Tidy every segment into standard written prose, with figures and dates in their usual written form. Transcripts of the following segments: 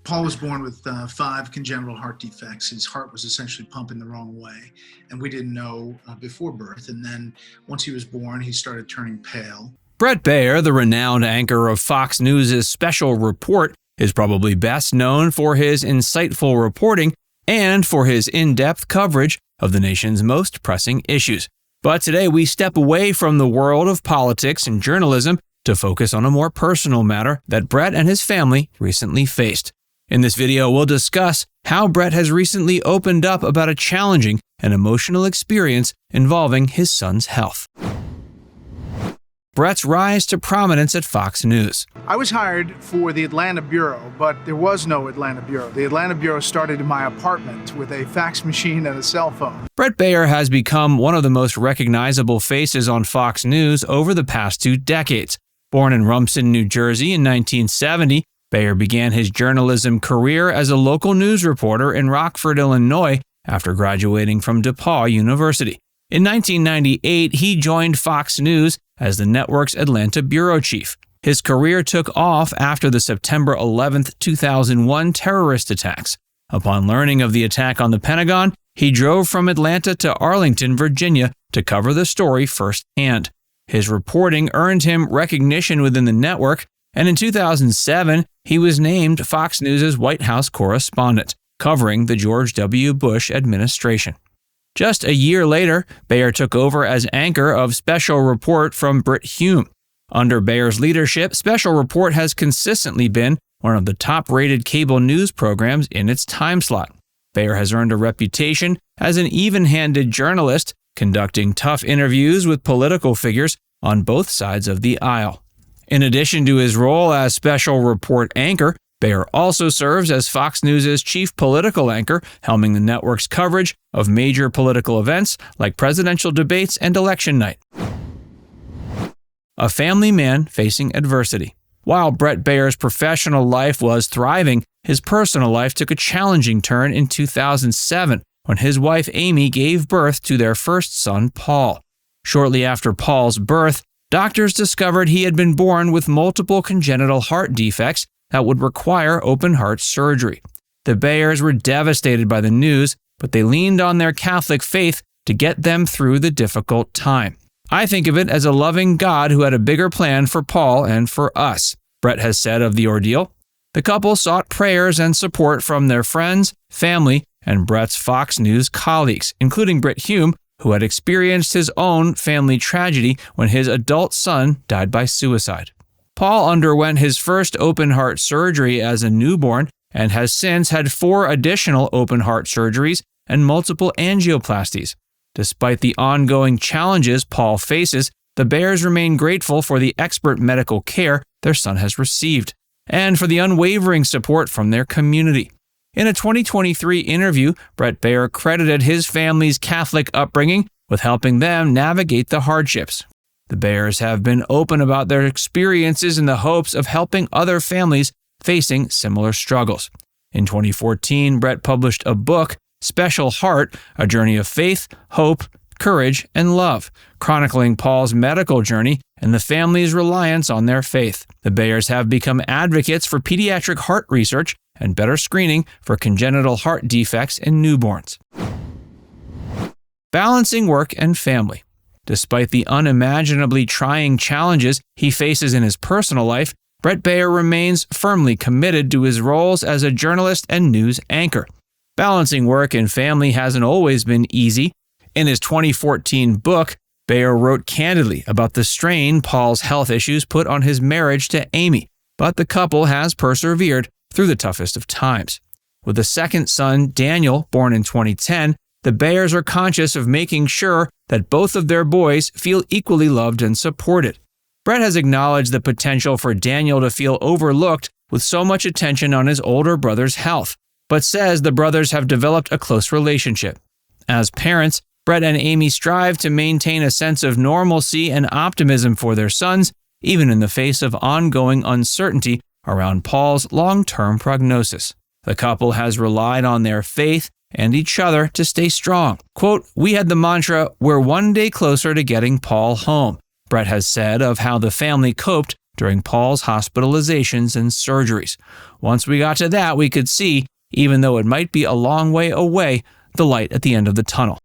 Paul was born with 5 congenital heart defects. His heart was essentially pumping the wrong way, and we didn't know before birth. And then once he was born, he started turning pale. Bret Baier, the renowned anchor of Fox News' Special Report, is probably best known for his insightful reporting and for his in-depth coverage of the nation's most pressing issues. But today we step away from the world of politics and journalism to focus on a more personal matter that Bret and his family recently faced. In this video, we'll discuss how Bret has recently opened up about a challenging and emotional experience involving his son's health. Bret's rise to prominence at Fox News. I was hired for the Atlanta Bureau, but there was no Atlanta Bureau. The Atlanta Bureau started in my apartment with a fax machine and a cell phone. Bret Baier has become one of the most recognizable faces on Fox News over the past 2 decades. Born in Rumson, New Jersey in 1970, Baier began his journalism career as a local news reporter in Rockford, Illinois, after graduating from DePaul University. In 1998, he joined Fox News as the network's Atlanta bureau chief. His career took off after the September 11, 2001 terrorist attacks. Upon learning of the attack on the Pentagon, he drove from Atlanta to Arlington, Virginia, to cover the story firsthand. His reporting earned him recognition within the network, and in 2007, he was named Fox News' White House correspondent, covering the George W. Bush administration. Just a year later, Baier took over as anchor of Special Report from Bret Hume. Under Baier's leadership, Special Report has consistently been one of the top-rated cable news programs in its time slot. Baier has earned a reputation as an even-handed journalist, conducting tough interviews with political figures on both sides of the aisle. In addition to his role as Special Report anchor, Baier also serves as Fox News' chief political anchor, helming the network's coverage of major political events like presidential debates and election night. A family man facing adversity. While Bret Baier's professional life was thriving, his personal life took a challenging turn in 2007 when his wife Amy gave birth to their first son, Paul. Shortly after Paul's birth, doctors discovered he had been born with multiple congenital heart defects that would require open-heart surgery. The Baiers were devastated by the news, but they leaned on their Catholic faith to get them through the difficult time. I think of it as a loving God who had a bigger plan for Paul and for us, Bret has said of the ordeal. The couple sought prayers and support from their friends, family, and Bret's Fox News colleagues, including Bret Hume, who had experienced his own family tragedy when his adult son died by suicide. Paul underwent his first open-heart surgery as a newborn and has since had 4 additional open-heart surgeries and multiple angioplasties. Despite the ongoing challenges Paul faces, the Baiers remain grateful for the expert medical care their son has received and for the unwavering support from their community. In a 2023 interview, Bret Baier credited his family's Catholic upbringing with helping them navigate the hardships. The Baiers have been open about their experiences in the hopes of helping other families facing similar struggles. In 2014, Bret published a book, Special Heart, A Journey of Faith, Hope, Courage, and Love, chronicling Paul's medical journey and the family's reliance on their faith. The Baiers have become advocates for pediatric heart research and better screening for congenital heart defects in newborns. Balancing work and family. Despite the unimaginably trying challenges he faces in his personal life, Bret Baier remains firmly committed to his roles as a journalist and news anchor. Balancing work and family hasn't always been easy. In his 2014 book, Baier wrote candidly about the strain Paul's health issues put on his marriage to Amy, but the couple has persevered through the toughest of times. With a second son, Daniel, born in 2010, the Baiers are conscious of making sure that both of their boys feel equally loved and supported. Bret has acknowledged the potential for Daniel to feel overlooked with so much attention on his older brother's health, but says the brothers have developed a close relationship. As parents, Bret and Amy strive to maintain a sense of normalcy and optimism for their sons, even in the face of ongoing uncertainty around Paul's long-term prognosis. The couple has relied on their faith and each other to stay strong. Quote, "We had the mantra, we're one day closer to getting Paul home," Bret has said of how the family coped during Paul's hospitalizations and surgeries. Once we got to that, we could see, even though it might be a long way away, the light at the end of the tunnel.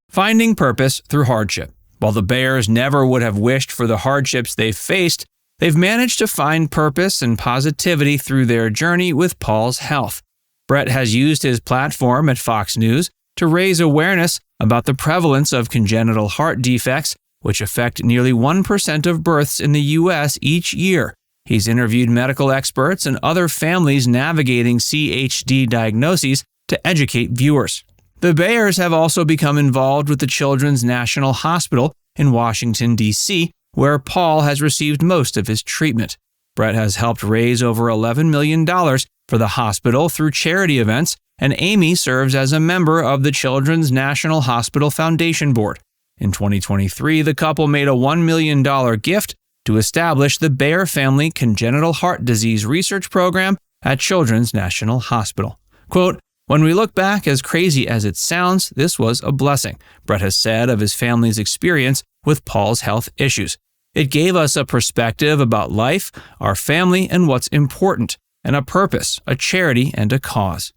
Finding purpose through hardship. While the Baiers never would have wished for the hardships they've faced, they've managed to find purpose and positivity through their journey with Paul's health. Bret has used his platform at Fox News to raise awareness about the prevalence of congenital heart defects, which affect nearly 1% of births in the U.S. each year. He's interviewed medical experts and other families navigating CHD diagnoses to educate viewers. The Baiers have also become involved with the Children's National Hospital in Washington, D.C., where Paul has received most of his treatment. Bret has helped raise over $11 million for the hospital through charity events, and Amy serves as a member of the Children's National Hospital Foundation Board. In 2023, the couple made a $1 million gift to establish the Baier Family Congenital Heart Disease Research Program at Children's National Hospital. Quote, "When we look back, as crazy as it sounds, this was a blessing," Bret has said of his family's experience with Paul's health issues. "It gave us a perspective about life, our family, and what's important, and a purpose, a charity, and a cause."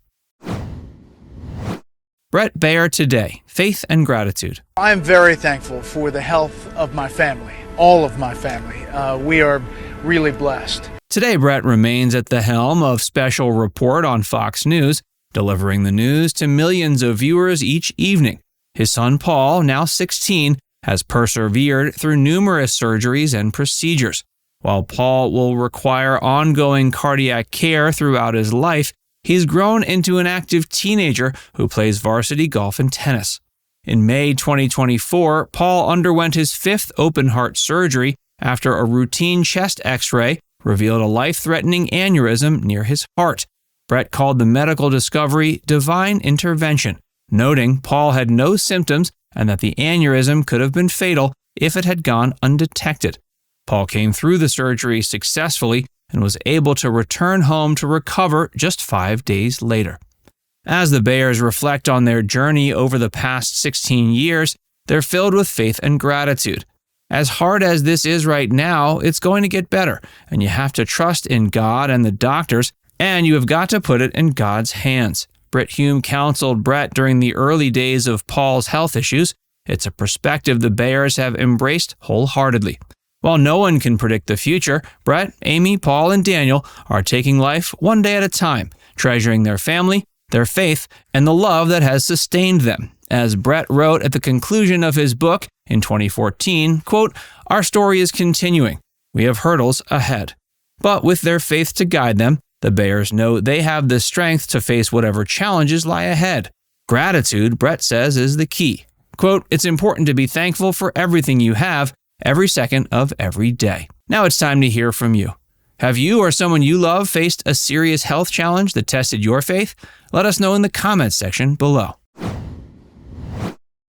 Bret Baier today, faith and gratitude. I am very thankful for the health of my family, all of my family. We are really blessed. Today, Bret remains at the helm of Special Report on Fox News, delivering the news to millions of viewers each evening. His son Paul, now 16, has persevered through numerous surgeries and procedures. While Paul will require ongoing cardiac care throughout his life, he's grown into an active teenager who plays varsity golf and tennis. In May 2024, Paul underwent his fifth open heart surgery after a routine chest X-ray revealed a life-threatening aneurysm near his heart. Bret called the medical discovery divine intervention, noting Paul had no symptoms and that the aneurysm could have been fatal if it had gone undetected. Paul came through the surgery successfully and was able to return home to recover just 5 days later. As the Baiers reflect on their journey over the past 16 years, they're filled with faith and gratitude. As hard as this is right now, it's going to get better, and you have to trust in God and the doctors, and you have got to put it in God's hands. Brit Hume counseled Bret during the early days of Paul's health issues. It's a perspective the Baiers have embraced wholeheartedly. While no one can predict the future, Bret, Amy, Paul, and Daniel are taking life one day at a time, treasuring their family, their faith, and the love that has sustained them. As Bret wrote at the conclusion of his book in 2014, quote, "Our story is continuing. We have hurdles ahead." But with their faith to guide them, the Baiers know they have the strength to face whatever challenges lie ahead. Gratitude, Bret says, is the key. Quote, "It's important to be thankful for everything you have, every second of every day." Now it's time to hear from you. Have you or someone you love faced a serious health challenge that tested your faith? Let us know in the comments section below.